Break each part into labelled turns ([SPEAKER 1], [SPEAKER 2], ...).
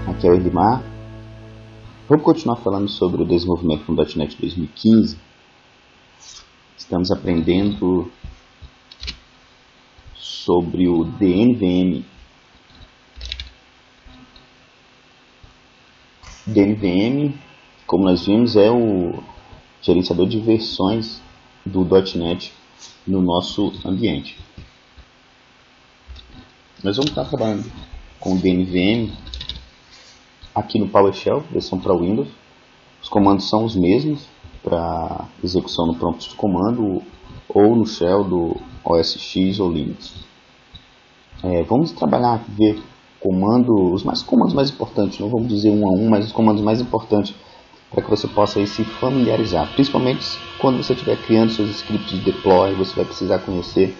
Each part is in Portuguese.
[SPEAKER 1] Aqui é o Edmar. Vamos continuar falando sobre o desenvolvimento com .NET 2015. Estamos aprendendo sobre o DNVM. DNVM, como nós vimos, é o gerenciador de versões do .NET no nosso ambiente. Nós vamos estar trabalhando com o DNVM aqui no PowerShell, versão para Windows. Os comandos são os mesmos para execução no prompt de comando ou no shell do OS X ou Linux. Vamos trabalhar, ver os comandos mais importantes, não vamos dizer um a um, mas os comandos mais importantes para que você possa aí se familiarizar. Principalmente quando você estiver criando seus scripts de deploy, você vai precisar conhecer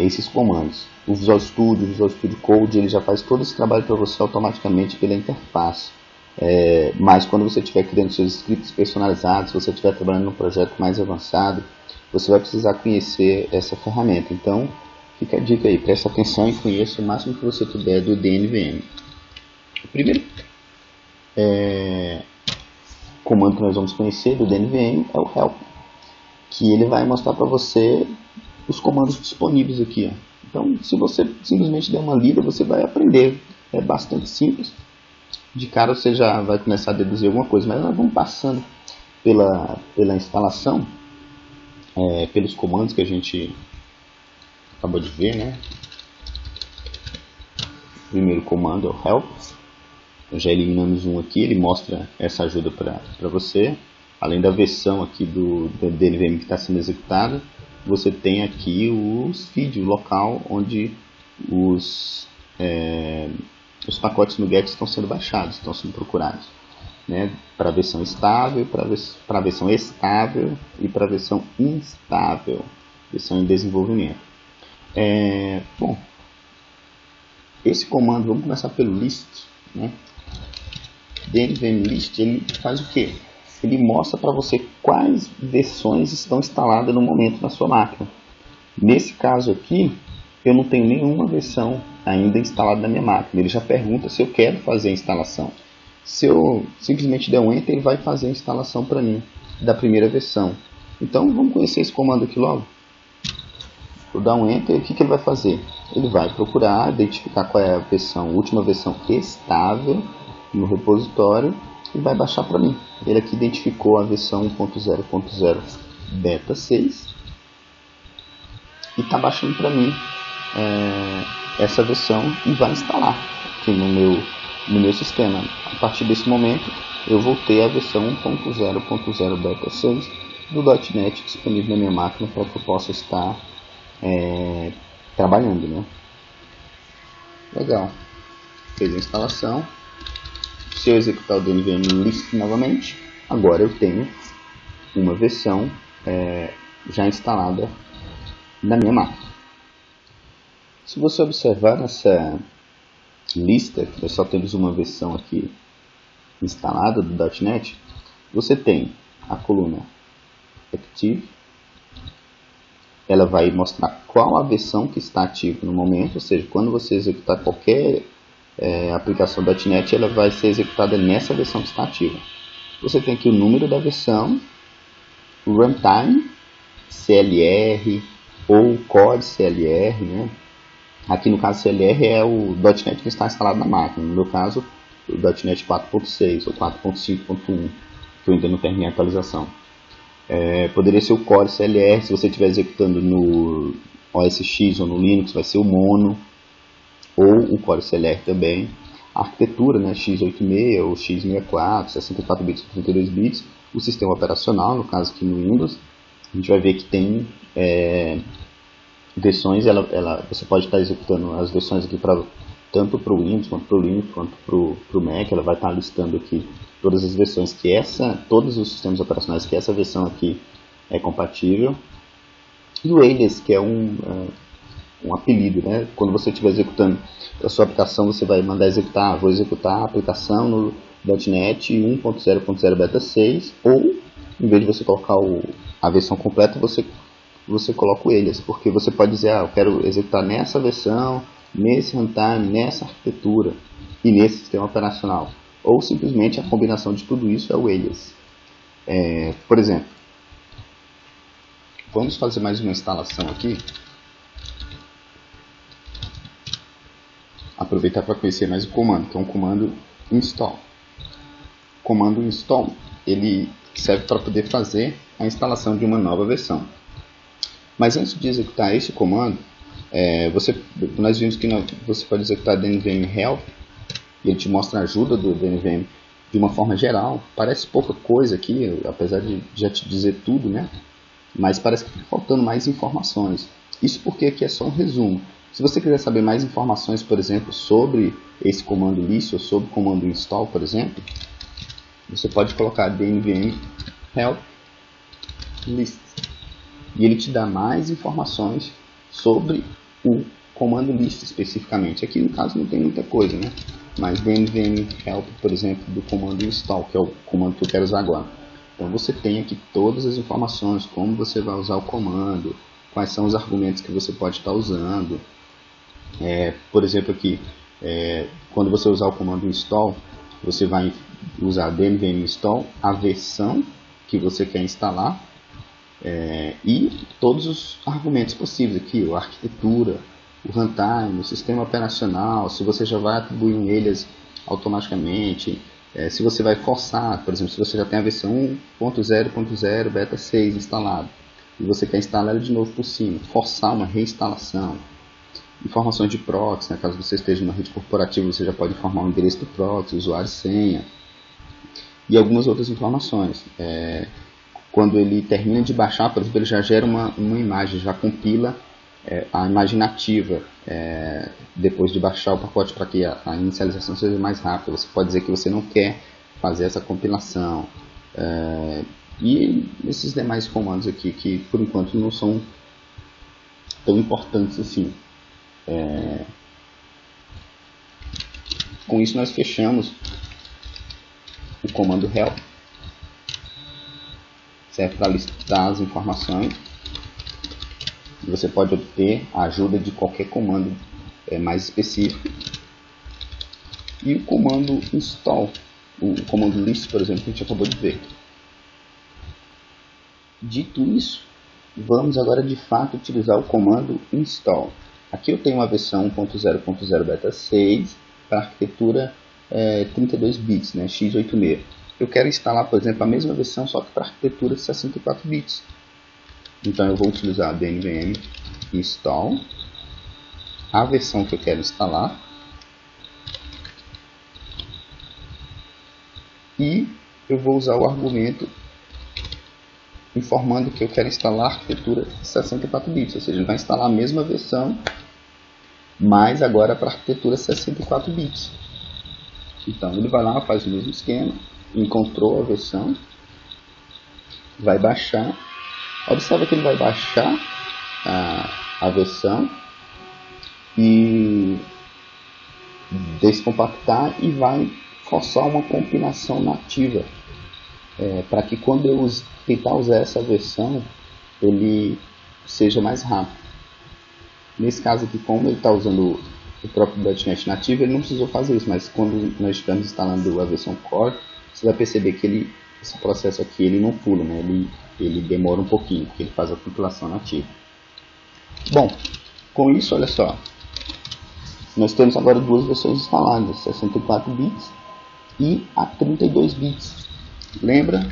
[SPEAKER 1] esses comandos. O Visual Studio Code, ele já faz todo esse trabalho para você automaticamente pela interface. Mas quando você estiver criando seus scripts personalizados, se você estiver trabalhando num projeto mais avançado, você vai precisar conhecer essa ferramenta. Então, fica a dica aí, preste atenção e conheça o máximo que você puder do DNVM. O primeiro comando que nós vamos conhecer do DNVM é o help, que ele vai mostrar para você os comandos disponíveis aqui. Então, se você simplesmente der uma lida, você vai aprender. É bastante simples. De cara você já vai começar a deduzir alguma coisa, mas nós vamos passando pela instalação, pelos comandos que a gente acabou de ver, né? O primeiro comando é o help. Já eliminamos um aqui, ele mostra essa ajuda para você. Além da versão aqui do DNVM que está sendo executada, você tem aqui os feeds, o local onde os pacotes no Get estão sendo baixados, estão sendo procurados, né? Para a versão estável, para a versão estável e para a versão instável, versão em desenvolvimento. Bom, esse comando, vamos começar pelo list, né? DNVM list, ele faz o quê? Ele mostra para você quais versões estão instaladas no momento na sua máquina. Nesse caso aqui, eu não tenho nenhuma versão ainda instalada na minha máquina. Ele já pergunta se eu quero fazer a instalação. Se eu simplesmente der um Enter, ele vai fazer a instalação para mim da primeira versão. Então, vamos conhecer esse comando aqui logo. Vou dar um Enter, o que ele vai fazer? Ele vai procurar, identificar qual é a última versão estável no repositório e vai baixar para mim. Ele aqui identificou a versão 1.0.0 beta 6 e está baixando para mim essa versão e vai instalar aqui no meu sistema. A partir desse momento eu vou ter a versão 1.0.0 beta 6 do .NET disponível na minha máquina para que eu possa estar trabalhando, né? Legal, fez a instalação. Se eu executar o DNVM list novamente, agora eu tenho uma versão já instalada na minha máquina. Se você observar nessa lista, que nós só temos uma versão aqui instalada do .NET, você tem a coluna Active. Ela vai mostrar qual a versão que está ativa no momento, ou seja, quando você executar qualquer aplicação .NET, ela vai ser executada nessa versão que está ativa. Você tem aqui o número da versão, o runtime, CLR ou core CLR, né? Aqui no caso CLR é o .NET que está instalado na máquina, no meu caso o .NET 4.6 ou 4.5.1, que eu ainda não terminei a atualização. Poderia ser o core CLR, se você estiver executando no OS X ou no Linux, vai ser o mono, ou o Core CLR também. A arquitetura, né, x86 ou x64, 64 bits ou 32 bits. O sistema operacional, no caso aqui no Windows, a gente vai ver que tem versões, você pode estar executando as versões aqui tanto para o Windows, quanto para o Linux, quanto para o Mac. Ela vai estar listando aqui todas as versões todos os sistemas operacionais que essa versão aqui é compatível. E o alias, que é um apelido, né? Quando você estiver executando a sua aplicação, você vai mandar executar, vou executar a aplicação no .NET 1.0.0 beta 6, ou em vez de você colocar a versão completa, você coloca o alias, porque você pode dizer, eu quero executar nessa versão, nesse runtime, nessa arquitetura. e nesse sistema operacional. Ou simplesmente a combinação de tudo isso é o alias. Por exemplo, vamos fazer mais uma instalação aqui. Aproveitar para conhecer mais o comando, que é um comando install. O comando install, ele serve para poder fazer a instalação de uma nova versão. Mas antes de executar esse comando, nós vimos que você pode executar dnvm help, e ele te mostra a ajuda do dnvm de uma forma geral. Parece pouca coisa aqui, apesar de já te dizer tudo, né? Mas parece que está faltando mais informações. Isso porque aqui é só um resumo. Se você quiser saber mais informações, por exemplo, sobre esse comando list ou sobre o comando install, por exemplo, você pode colocar dnvm help list. E ele te dá mais informações sobre o comando list especificamente. Aqui no caso não tem muita coisa, né? Mas dnvm help, por exemplo, do comando install, que é o comando que eu quero usar agora. Então você tem aqui todas as informações, como você vai usar o comando, quais são os argumentos que você pode estar usando. Por exemplo aqui, quando você usar o comando install, você vai usar dnvm install, a versão que você quer instalar, e todos os argumentos possíveis aqui, a arquitetura, o runtime, o sistema operacional, se você já vai atribuir eles automaticamente, se você vai forçar, por exemplo, se você já tem a versão 1.0.0 beta 6 instalada e você quer instalar ela de novo por cima, forçar uma reinstalação, informações de proxy, né, caso você esteja numa rede corporativa, você já pode informar o endereço do proxy, usuário e senha, e algumas outras informações. Quando ele termina de baixar, por exemplo, ele já gera uma imagem, já compila a imagem nativa depois de baixar o pacote para que a inicialização seja mais rápida. Você pode dizer que você não quer fazer essa compilação. E esses demais comandos aqui, que por enquanto não são tão importantes assim. Com isso nós fechamos o comando help. Serve para listar as informações. Você pode obter a ajuda de qualquer comando mais específico. E o comando install, o comando list, por exemplo, que a gente acabou de ver. Dito isso, vamos agora de fato utilizar o comando install. Aqui eu tenho uma versão 1.0.0 beta 6 para arquitetura 32 bits, né, x86. Eu quero instalar, por exemplo, a mesma versão, só que para arquitetura 64 bits. Então eu vou utilizar dnvm install, a versão que eu quero instalar, e eu vou usar o argumento informando que eu quero instalar a arquitetura 64 bits, ou seja, ele vai instalar a mesma versão, mas agora para a arquitetura 64 bits. Então ele vai lá, faz o mesmo esquema, encontrou a versão, vai baixar. Observa que ele vai baixar a versão e descompactar e vai forçar uma compilação nativa para que quando eu tentar usar essa versão ele seja mais rápido. Nesse caso aqui, como ele está usando o próprio .NET nativo, ele não precisou fazer isso, mas quando nós estamos instalando a versão Core, você vai perceber que esse processo aqui ele não pula, né? Ele demora um pouquinho, porque ele faz a compilação nativa. Bom, com isso, olha só, nós temos agora duas versões instaladas, 64 bits e a 32 bits. Lembra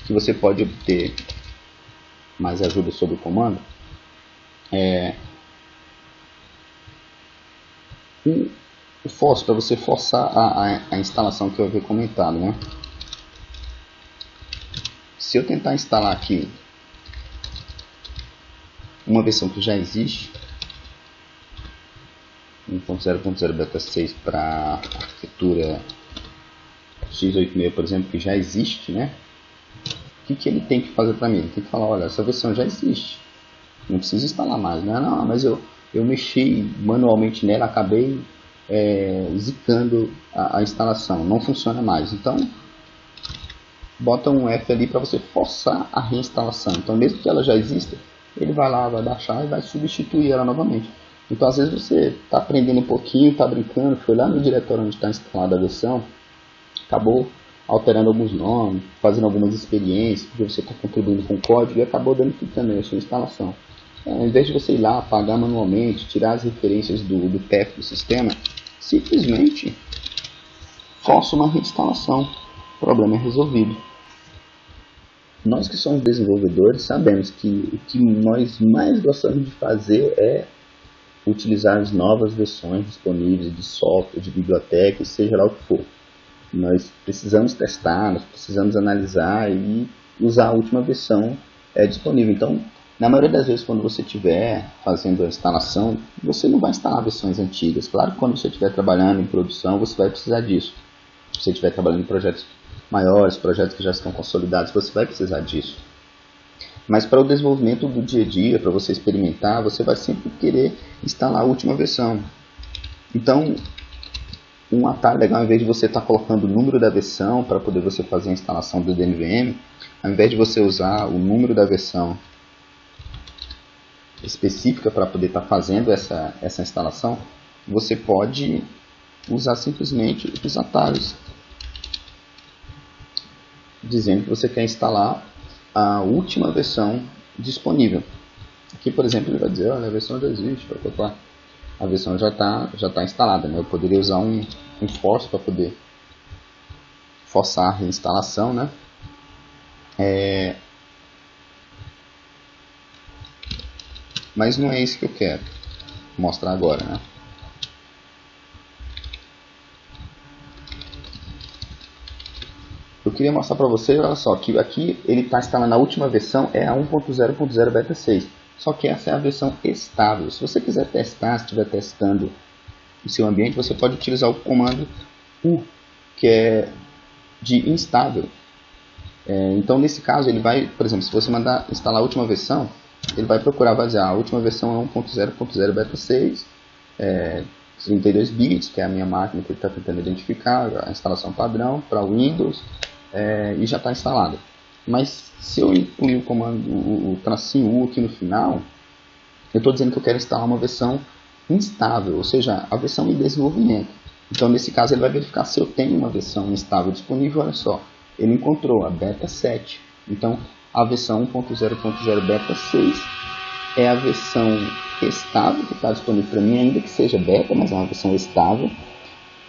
[SPEAKER 1] que você pode obter mais ajuda sobre o comando? O force, para você forçar a instalação que eu havia comentado, né? Se eu tentar instalar aqui uma versão que já existe, 1.0.0 beta 6 para arquitetura x86, por exemplo, que já existe, né? O que ele tem que fazer para mim? Ele tem que falar, olha, essa versão já existe, não precisa instalar mais, né? Não, mas eu mexi manualmente nela, acabei zicando a instalação, não funciona mais. Então, bota um F ali para você forçar a reinstalação. Então, mesmo que ela já exista, ele vai lá, vai baixar e vai substituir ela novamente. Então às vezes você está aprendendo um pouquinho, está brincando, foi lá no diretório onde está instalada a versão, acabou alterando alguns nomes, fazendo algumas experiências, porque você está contribuindo com o código e acabou dando tudo também a sua instalação. Ao invés de você ir lá, apagar manualmente, tirar as referências do path do sistema, simplesmente força uma reinstalação. O problema é resolvido. Nós que somos desenvolvedores sabemos que o que nós mais gostamos de fazer é utilizar as novas versões disponíveis de software, de biblioteca, seja lá o que for. Nós precisamos testar, nós precisamos analisar e usar a última versão disponível. Então, na maioria das vezes, quando você estiver fazendo a instalação, você não vai instalar versões antigas. Claro que quando você estiver trabalhando em produção, você vai precisar disso. Se você estiver trabalhando em projetos maiores, projetos que já estão consolidados, você vai precisar disso. Mas para o desenvolvimento do dia a dia, para você experimentar, você vai sempre querer instalar a última versão. Então, um atalho legal, ao invés de você estar colocando o número da versão para poder você fazer a instalação do DNVM, ao invés de você usar o número da versão específica para poder estar fazendo essa instalação, você pode usar simplesmente os atalhos, dizendo que você quer instalar a última versão disponível. Aqui, por exemplo, ele vai dizer, olha, a versão já existe, a versão já tá instalada, né? Eu poderia usar um force para poder forçar a reinstalação, né? Mas não é isso que eu quero mostrar agora, né? Eu queria mostrar para vocês, olha só, que aqui ele está instalando a última versão, é a 1.0.0 beta 6. Só que essa é a versão estável. Se você quiser testar, se estiver testando o seu ambiente, você pode utilizar o comando U, que é de instável. Então, nesse caso, ele vai, por exemplo, se você mandar instalar a última versão, ele vai procurar, vai dizer, a última versão é 1.0.0 beta 6, 32 bits, que é a minha máquina que ele está tentando identificar, a instalação padrão para Windows, e já está instalada. Mas se eu incluir o comando, o tracinho U aqui no final, eu estou dizendo que eu quero instalar uma versão instável, ou seja, a versão em desenvolvimento. Então, nesse caso, ele vai verificar se eu tenho uma versão instável disponível. Olha só, ele encontrou a beta 7. Então, a versão 1.0.0 beta 6 é a versão estável que está disponível para mim, ainda que seja beta, mas é uma versão estável.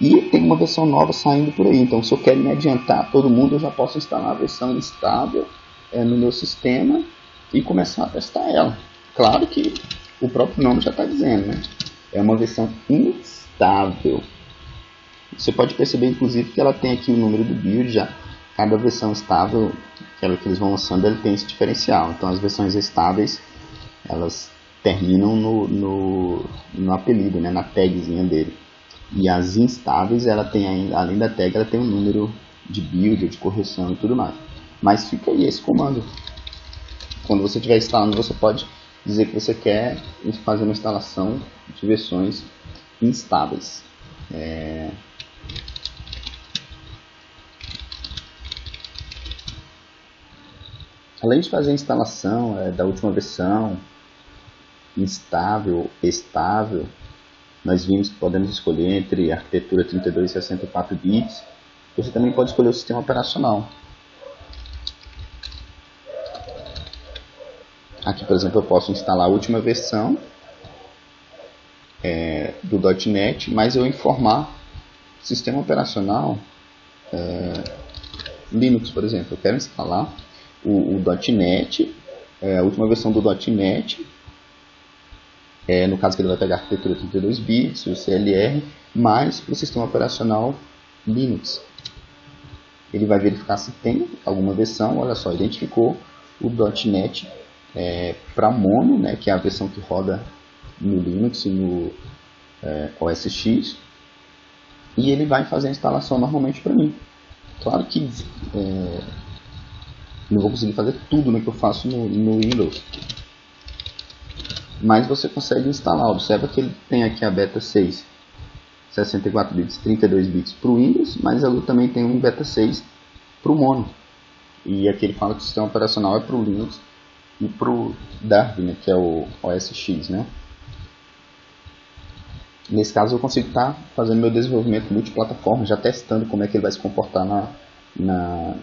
[SPEAKER 1] E tem uma versão nova saindo por aí. Então, se eu quero me adiantar a todo mundo, eu já posso instalar a versão estável no meu sistema e começar a testar ela. Claro que o próprio nome já está dizendo, né? É uma versão instável. Você pode perceber, inclusive, que ela tem aqui o número do build já. Cada versão estável que eles vão lançando, ele tem esse diferencial. Então, as versões estáveis, elas terminam no apelido, né? Na tagzinha dele. E as instáveis, ela tem ainda, além da tag, ela tem um número de build, de correção e tudo mais. Mas fica aí esse comando. Quando você estiver instalando, você pode dizer que você quer fazer uma instalação de versões instáveis. Além de fazer a instalação da última versão, instável, estável, nós vimos que podemos escolher entre arquitetura 32 e 64 bits. Você também pode escolher o sistema operacional. Aqui, por exemplo, eu posso instalar a última versão do .NET, mas eu informar o sistema operacional Linux, por exemplo. Eu quero instalar o .NET, a última versão do .NET, no caso que ele vai pegar a arquitetura 32 bits, o CLR, mais o sistema operacional Linux. Ele vai verificar se tem alguma versão, olha só, identificou o .NET para Mono, né, que é a versão que roda no Linux e no OS X, e ele vai fazer a instalação normalmente para mim. Claro que não vou conseguir fazer tudo, né, que eu faço no Windows, mas você consegue instalar. Observa que ele tem aqui a beta 6, 64 bits, 32 bits para o Windows, mas ele também tem um beta 6 para o Mono. E aqui ele fala que o sistema operacional é para o Linux e para o Darwin, né, que é o OS X, né? nesse caso eu consigo estar fazendo meu desenvolvimento multiplataforma, já testando como é que ele vai se comportar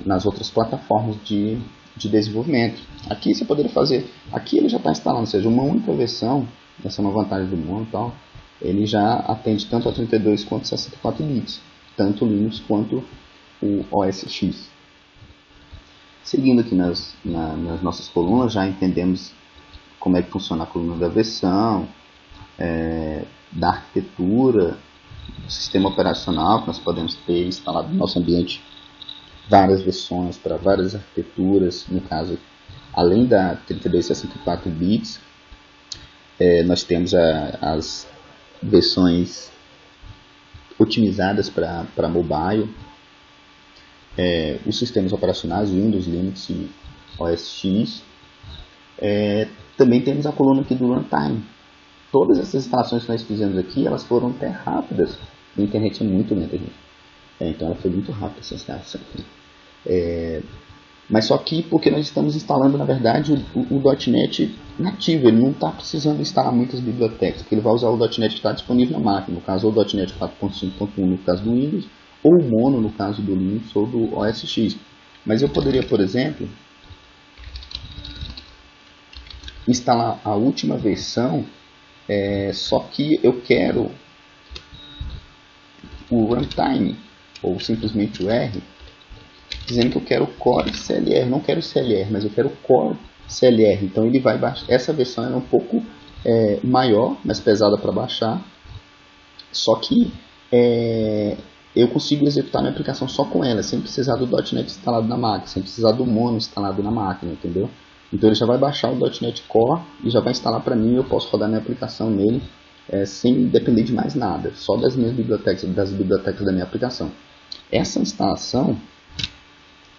[SPEAKER 1] nas outras plataformas de desenvolvimento. Aqui você poderia fazer, aqui ele já está instalando, ou seja, uma única versão, essa é uma vantagem do Mono e tal, ele já atende tanto a 32 quanto 64 bits, tanto o Linux quanto o OS X. Seguindo aqui nas nossas colunas, já entendemos como é que funciona a coluna da versão, da arquitetura, do sistema operacional, que nós podemos ter instalado no nosso ambiente várias versões para várias arquiteturas, no caso, além da 32 e 64 bits, nós temos as versões otimizadas para mobile, os sistemas operacionais Windows, Linux e OS X. Também temos a coluna aqui do Runtime. Todas essas instalações que nós fizemos aqui, elas foram até rápidas. A internet é muito lenta, gente. Então ela foi muito rápida essa instalação aqui. Mas só que porque nós estamos instalando, na verdade, o .NET nativo. Ele não está precisando instalar muitas bibliotecas, porque ele vai usar o .NET que está disponível na máquina. No caso, ou o .NET 4.5.1 no caso do Windows, ou o Mono no caso do Linux ou do OS X. Mas eu poderia, por exemplo, instalar a última versão, só que eu quero o runtime, ou simplesmente o R, dizendo que eu quero o Core CLR, não quero o CLR, mas eu quero o Core CLR. Então ele vai baixar. Essa versão é um pouco maior, mais pesada para baixar, só que eu consigo executar minha aplicação só com ela, sem precisar do .NET instalado na máquina, sem precisar do Mono instalado na máquina, entendeu? Então ele já vai baixar o .NET Core e já vai instalar para mim, e eu posso rodar minha aplicação nele sem depender de mais nada, só das minhas bibliotecas, das bibliotecas da minha aplicação. Essa instalação,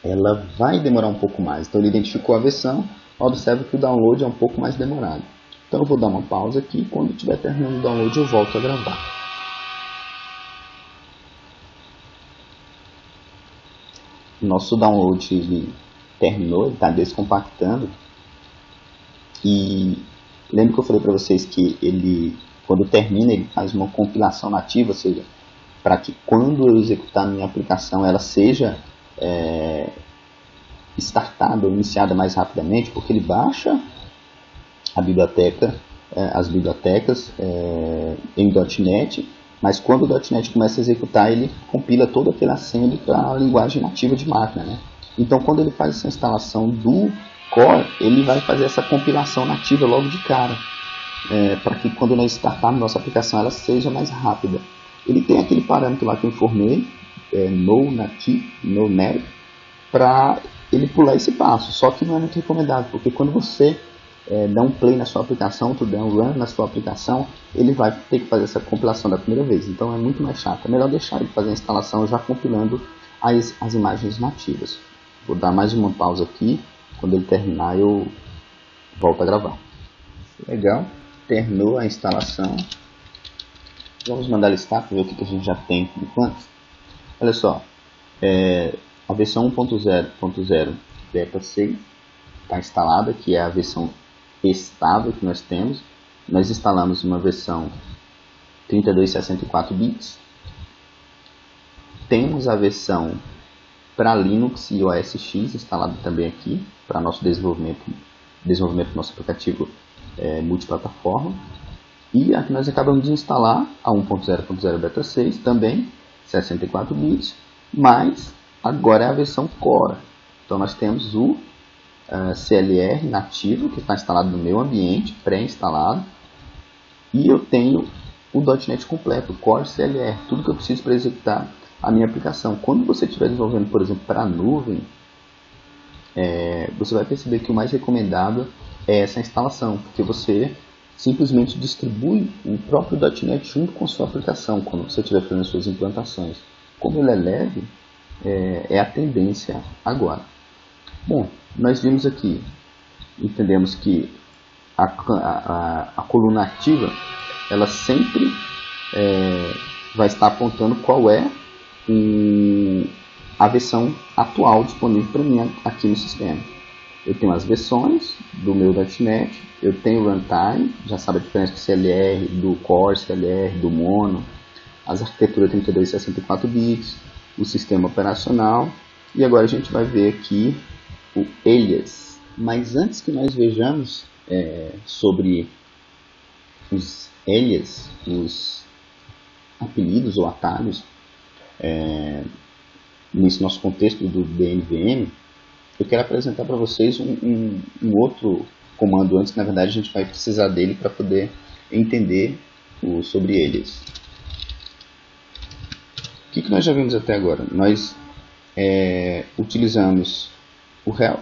[SPEAKER 1] ela vai demorar um pouco mais. Então ele identificou a versão, observa que o download é um pouco mais demorado. Então eu vou dar uma pausa aqui e quando estiver terminando o download eu volto a gravar. Nosso download ele terminou, ele está descompactando. E lembra que eu falei para vocês que ele, quando termina, ele faz uma compilação nativa, ou seja, para que quando eu executar minha aplicação ela seja startada ou iniciada mais rapidamente, porque ele baixa a biblioteca, as bibliotecas em .NET, mas quando o .NET começa a executar, ele compila todo aquele assembly para a linguagem nativa de máquina, né? Então, quando ele faz essa instalação do Core, ele vai fazer essa compilação nativa logo de cara, para que quando nós startarmos nossa aplicação, ela seja mais rápida. Ele tem aquele parâmetro lá que eu informei, no nav, para ele pular esse passo, só que não é muito recomendável, porque quando você dá um play na sua aplicação, tu der um run na sua aplicação, ele vai ter que fazer essa compilação da primeira vez, então é muito mais chato. É melhor deixar ele fazer a instalação já compilando as imagens nativas. Vou dar mais uma pausa aqui, quando ele terminar eu volto a gravar. Legal, terminou a instalação. Vamos mandar listar para ver o que a gente já tem por enquanto. Olha só, a versão 1.0.0 beta 6 está instalada, que é a versão estável que nós temos. Nós instalamos uma versão 32 e 64 bits. Temos a versão para Linux e OS X instalada também aqui, para nosso desenvolvimento do nosso aplicativo multiplataforma. E aqui nós acabamos de instalar a 1.0.0 beta 6 também, 64 bits, mas agora é a versão Core. Então nós temos o CLR nativo, que está instalado no meu ambiente, pré-instalado, e eu tenho o .NET completo, o Core CLR, tudo que eu preciso para executar a minha aplicação. Quando você estiver desenvolvendo, por exemplo, para a nuvem, você vai perceber que o mais recomendável é essa instalação, porque você simplesmente distribui o próprio .NET junto com a sua aplicação, quando você estiver fazendo suas implantações. Como ele é leve, é a tendência agora. Bom, nós vimos aqui, entendemos que a coluna ativa, ela sempre vai estar apontando qual é a versão atual disponível para mim aqui no sistema. eu tenho as versões do meu .NET, eu tenho o runtime, já sabe a diferença do CLR, do Core, CLR, do Mono, as arquiteturas 32 e 64 bits, o sistema operacional, e agora a gente vai ver aqui o alias. Mas antes que nós vejamos sobre os alias, os apelidos ou atalhos, nesse nosso contexto do DNVM, eu quero apresentar para vocês um outro comando antes, que na verdade a gente vai precisar dele para poder entender sobre eles. O que nós já vimos até agora? Nós utilizamos o help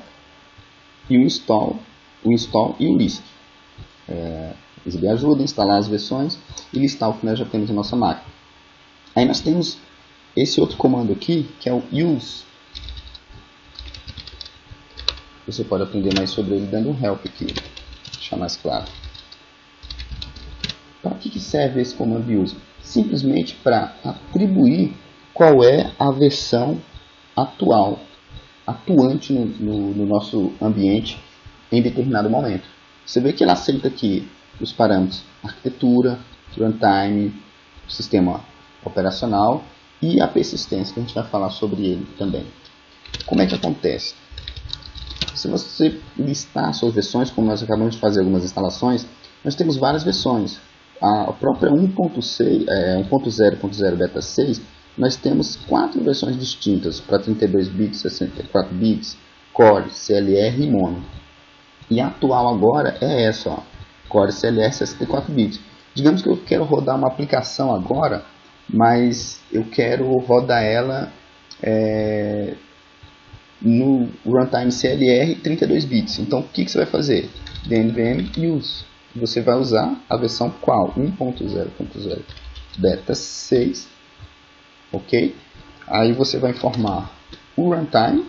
[SPEAKER 1] e o install e o list. Exibir ajuda, instalar as versões e listar o que nós já temos na nossa máquina. Aí nós temos esse outro comando aqui, que é o use. Você pode aprender mais sobre ele dando um help aqui, deixar mais claro. Para que serve esse comando use? Simplesmente para atribuir qual é a versão atuante no nosso ambiente em determinado momento. Você vê que ele aceita aqui os parâmetros arquitetura, runtime, sistema operacional e a persistência, que a gente vai falar sobre ele também. Como é que acontece? Se você listar suas versões, como nós acabamos de fazer algumas instalações, nós temos várias versões. A própria 1.0.0 beta 6, nós temos 4 versões distintas para 32 bits, 64 bits, Core, CLR e Mono. E a atual agora é essa, ó, Core CLR 64 bits. Digamos que eu quero rodar uma aplicação agora, mas eu quero rodar ela no runtime CLR 32 bits. Então o que você vai fazer? DNVM use. Você vai usar a versão qual? 1.0.0 beta 6. Ok? Aí você vai informar o runtime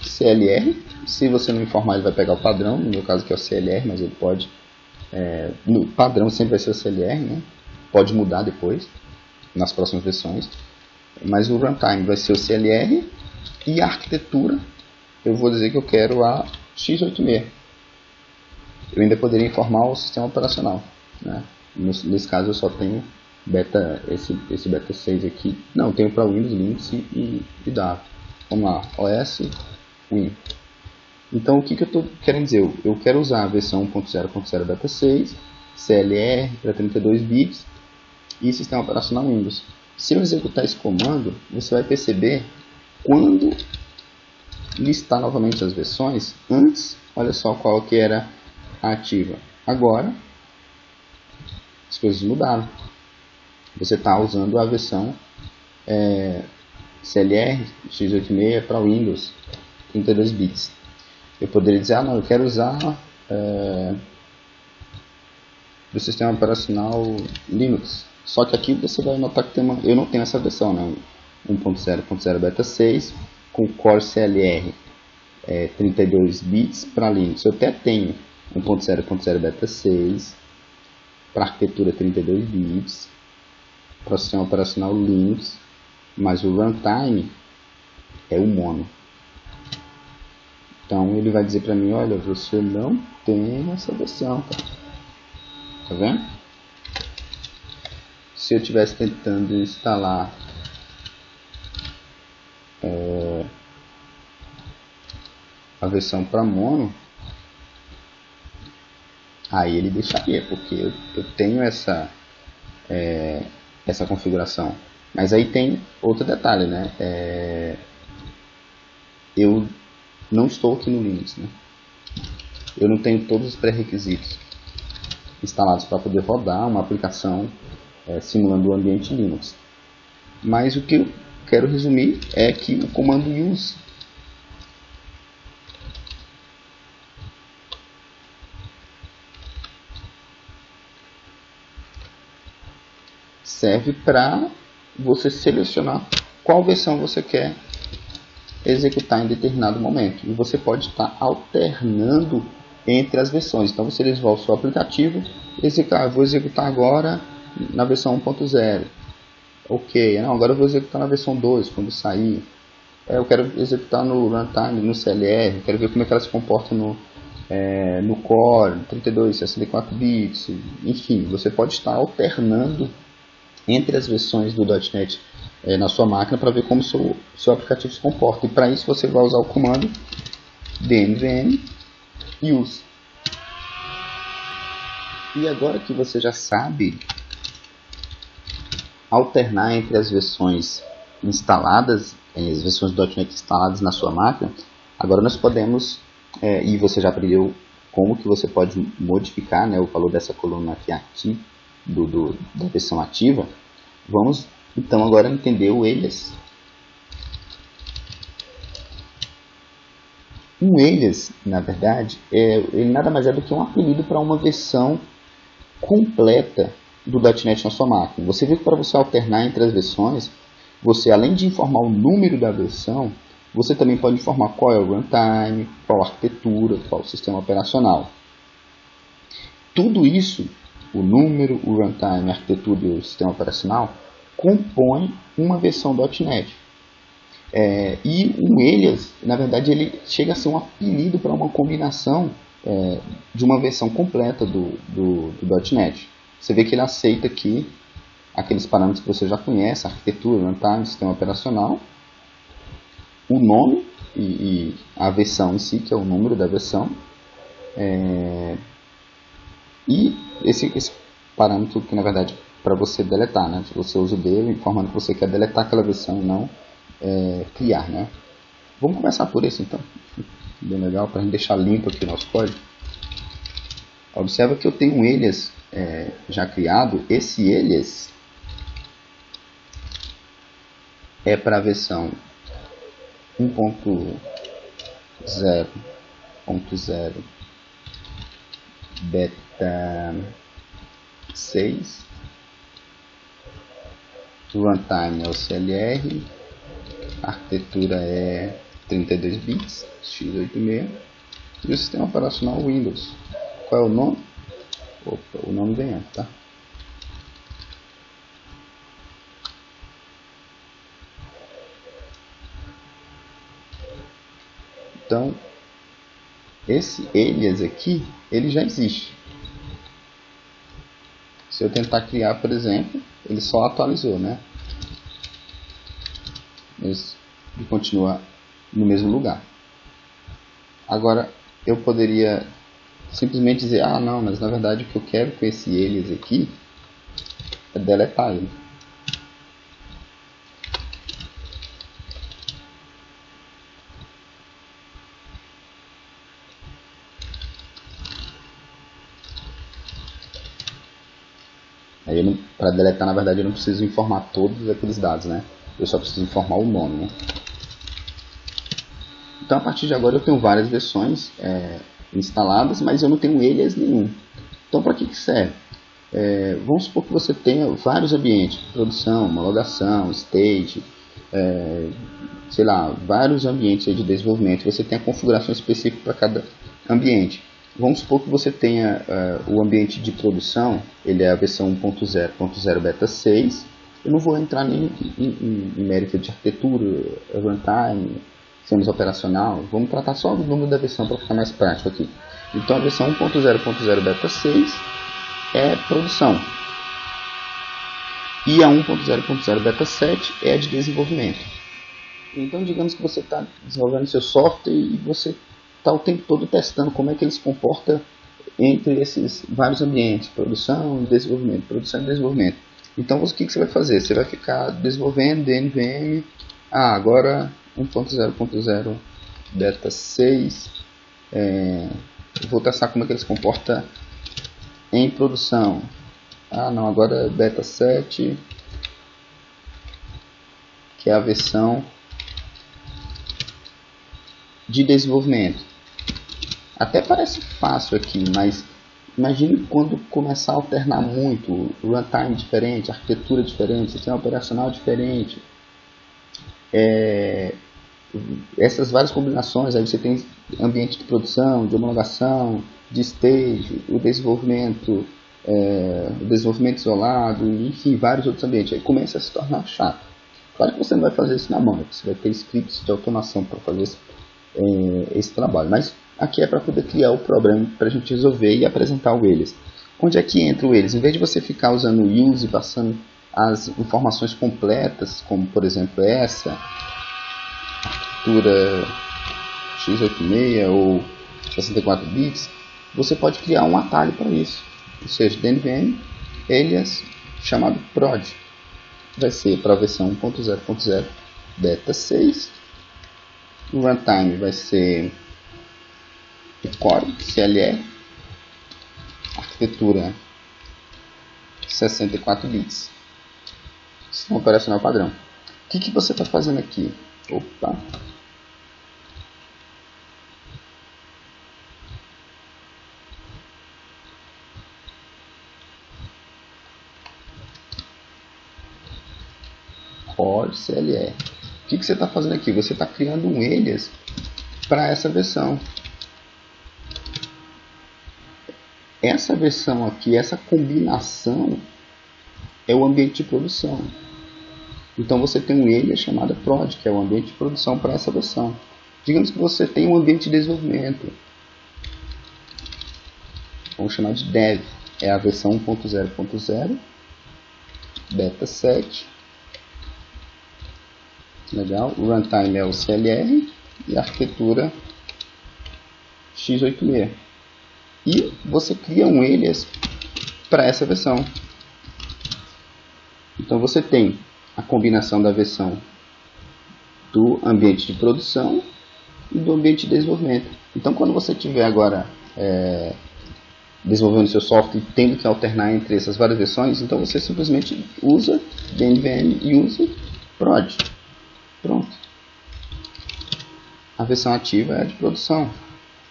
[SPEAKER 1] CLR. Se você não informar, ele vai pegar o padrão. No meu caso aqui é o CLR, mas ele pode... no padrão sempre vai ser o CLR, né? Pode mudar depois, nas próximas versões. Mas o runtime vai ser o CLR. E a arquitetura, eu vou dizer que eu quero a x86. Eu ainda poderia informar o sistema operacional, né? Nesse caso eu só tenho esse beta 6 aqui. Não, tenho para Windows, Linux e Dart. Vamos lá, OS, Win. Então o que eu estou querendo dizer? Eu quero usar a versão 1.0.0 beta 6, CLR para 32 bits e sistema operacional Windows. Se eu executar esse comando, você vai perceber quando listar novamente as versões, antes, olha só qual que era a ativa. Agora, as coisas mudaram. Você está usando a versão CLR x86 para Windows 32 bits. Eu poderia dizer, não, eu quero usar do sistema operacional Linux. Só que aqui você vai notar que eu não tenho essa versão, né? 1.0.0 beta 6 com Core CLR 32 bits para Linux. Eu até tenho 1.0.0 beta 6 para arquitetura 32 bits para o sistema operacional Linux, mas o runtime é o Mono. Então ele vai dizer para mim, olha, você não tem essa versão, cara. Tá vendo? Se eu estivesse tentando instalar a versão para Mono, aí ele deixaria, porque eu tenho essa configuração. Mas aí tem outro detalhe, né? Eu não estou aqui no Linux, né? Eu não tenho todos os pré-requisitos instalados para poder rodar uma aplicação simulando o ambiente Linux. Mas o que eu quero resumir é que o comando use serve para você selecionar qual versão você quer executar em determinado momento. E você pode estar alternando entre as versões. Então você desenvolve o seu aplicativo, vou executar agora na versão 1.0. Ok, não, agora eu vou executar na versão 2 quando sair. eu quero executar no runtime, no CLR, quero ver como é que ela se comporta no Core, 32, 64 bits, enfim, você pode estar alternando entre as versões do .NET na sua máquina para ver como seu aplicativo se comporta. E para isso você vai usar o comando dnvm use. E agora que você já sabe alternar entre as versões instaladas, as versões do .NET instaladas na sua máquina, agora nós podemos, e você já aprendeu como que você pode modificar, né, o valor dessa coluna aqui da versão ativa. Vamos então agora entender o alias. Um alias, na verdade, ele nada mais é do que um apelido para uma versão completa do .NET na sua máquina. Você vê que para você alternar entre as versões, você além de informar o número da versão, você também pode informar qual é o runtime, qual a arquitetura, qual o sistema operacional. Tudo isso, o número, o runtime, a arquitetura e o sistema operacional, compõe uma versão .NET. E um alias, na verdade, ele chega a ser um apelido para uma combinação de uma versão completa do .NET. Você vê que ele aceita aqui aqueles parâmetros que você já conhece, arquitetura, runtime, sistema operacional, o nome e a versão em si, que é o número da versão, e esse parâmetro que na verdade para você deletar, né? Você usa o dele informando que você quer deletar aquela versão e não criar, né? Vamos começar por esse então, bem legal, para a gente deixar limpo aqui o nosso código. Observa que eu tenho um alias já criado. Esse alias é para a versão 1.0.0 beta 6. O runtime é o CLR, a arquitetura é 32 bits, x86, e o sistema operacional Windows. Qual é o nome? Opa, o nome vem antes, tá? Então, esse alias aqui, ele já existe. Se eu tentar criar, por exemplo, ele só atualizou, né? Mas ele continua no mesmo lugar. Agora, eu poderia simplesmente dizer, não, mas na verdade o que eu quero com esse alias aqui é deletar ele. Aí para deletar, na verdade, eu não preciso informar todos aqueles dados, né? Eu só preciso informar o nome, né? Então, a partir de agora, eu tenho várias versões instaladas, mas eu não tenho alias nenhum. Então, para que serve? Vamos supor que você tenha vários ambientes, produção, homologação, stage, sei lá, vários ambientes de desenvolvimento. Você tem a configuração específica para cada ambiente. Vamos supor que você tenha o ambiente de produção, ele é a versão 1.0.0 beta 6. Eu não vou entrar nem em mérito de arquitetura, runtime, sistemas operacional. Vamos tratar só do número da versão para ficar mais prático aqui. Então a versão 1.0.0 beta 6 é produção. E a 1.0.0 beta 7 é a de desenvolvimento. Então digamos que você está desenvolvendo seu software e você está o tempo todo testando como é que ele se comporta entre esses vários ambientes, produção e desenvolvimento, produção e desenvolvimento. Então o que você vai fazer? Você vai ficar desenvolvendo dnvm, agora 1.0.0 beta 6, vou testar como é que ele se comporta em produção. Não, agora é beta 7, que é a versão de desenvolvimento. Até parece fácil aqui, mas imagine quando começar a alternar muito, runtime diferente, arquitetura diferente, sistema operacional diferente. Essas várias combinações, aí você tem ambiente de produção, de homologação, de stage, o desenvolvimento isolado, enfim, vários outros ambientes. Aí começa a se tornar chato. Claro que você não vai fazer isso na mão, você vai ter scripts de automação para fazer esse trabalho, mas aqui é para poder criar o problema para a gente resolver e apresentar o eles. Onde é que entra o eles? Em vez de você ficar usando o use e passando as informações completas, como por exemplo essa, arquitetura x86 ou 64 bits, você pode criar um atalho para isso, ou seja, DNVM alias chamado prod. Vai ser para a versão 1.0.0 beta 6. O runtime vai ser o core CLR, arquitetura 64 bits, sistema operacional padrão. O que você está fazendo aqui? Opa! Core CLR. O que você está fazendo aqui? Você está criando um alias para essa versão. Essa versão aqui, essa combinação é o ambiente de produção. Então você tem um alias chamado prod, que é o ambiente de produção para essa versão. Digamos que você tem um ambiente de desenvolvimento. Vamos chamar de dev. É a versão 1.0.0 beta 7. Legal. O runtime é o CLR e a arquitetura x86. E você cria um alias para essa versão. Então você tem a combinação da versão do ambiente de produção e do ambiente de desenvolvimento. Então quando você estiver agora desenvolvendo seu software e tendo que alternar entre essas várias versões, então você simplesmente usa DNVM use prod. Pronto. A versão ativa é a de produção.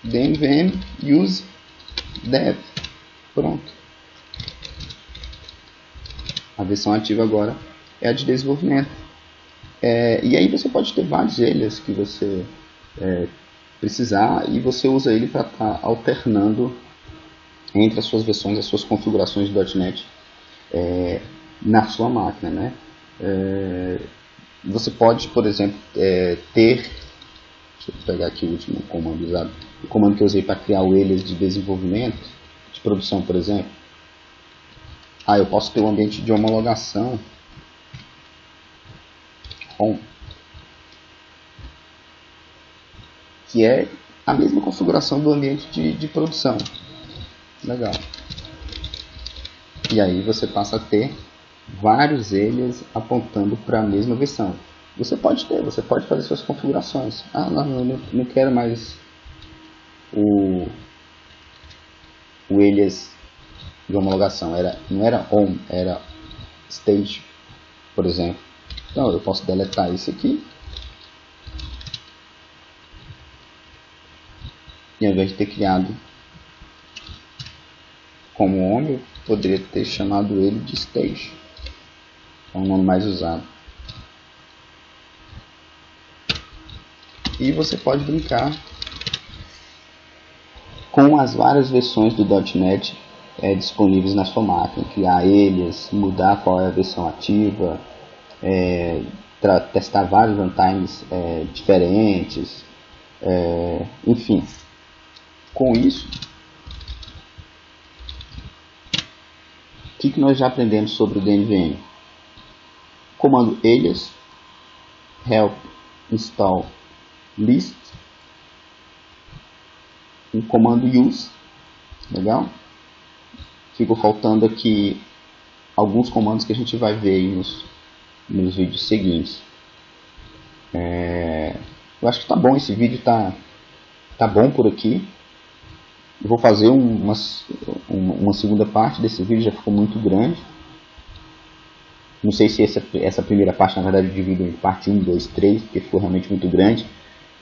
[SPEAKER 1] DNVM use dev. Pronto. A versão ativa agora é a de desenvolvimento. E aí você pode ter vários alias que você precisar e você usa ele para estar alternando entre as suas versões, as suas configurações de .NET na sua máquina, né? Você pode, por exemplo, ter... Deixa eu pegar aqui o último comando usado. O comando que eu usei para criar o alias de desenvolvimento, de produção, por exemplo. Eu posso ter um ambiente de homologação. Home. Que é a mesma configuração do ambiente de produção. Legal. E aí você passa a ter vários alias apontando para a mesma versão. Você pode fazer suas configurações. Não quero mais o alias de homologação. Não era on, era stage, por exemplo. Então eu posso deletar isso aqui. E ao invés de ter criado como home, eu poderia ter chamado ele de stage. É o nome mais usado. E você pode brincar com as várias versões do .NET disponíveis na sua máquina. Criar alias, mudar qual é a versão ativa, testar vários runtimes diferentes, enfim. Com isso, o que nós já aprendemos sobre o DNVM? Comando alias, help install list, um comando use, legal? Ficou faltando aqui alguns comandos que a gente vai ver aí nos vídeos seguintes. Eu acho que tá bom, esse vídeo tá bom por aqui. Eu vou fazer uma segunda parte desse vídeo, já ficou muito grande. Não sei se essa primeira parte, na verdade, eu divido em parte 1, 2, 3, porque ficou realmente muito grande.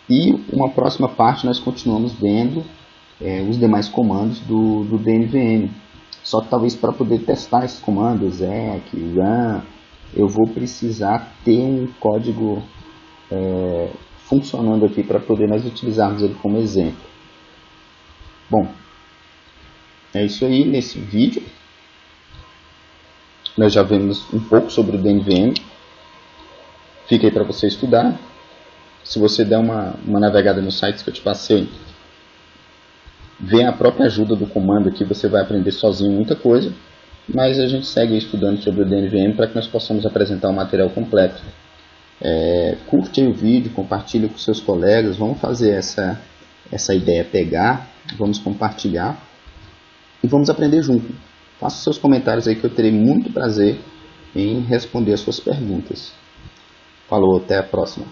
[SPEAKER 1] E uma próxima parte nós continuamos vendo os demais comandos do DNVM. Só que talvez para poder testar esses comandos, exec, run, eu vou precisar ter um código funcionando aqui para poder nós utilizarmos ele como exemplo. Bom, é isso aí nesse vídeo. Nós já vimos um pouco sobre o DNVM. Fica aí para você estudar. Se você der uma navegada nos sites que eu te passei, vê a própria ajuda do comando aqui, você vai aprender sozinho muita coisa. Mas a gente segue estudando sobre o DNVM para que nós possamos apresentar o material completo. Curte aí o vídeo, compartilha com seus colegas, vamos fazer essa ideia pegar, vamos compartilhar e vamos aprender junto. Faça seus comentários aí que eu terei muito prazer em responder as suas perguntas. Falou, até a próxima.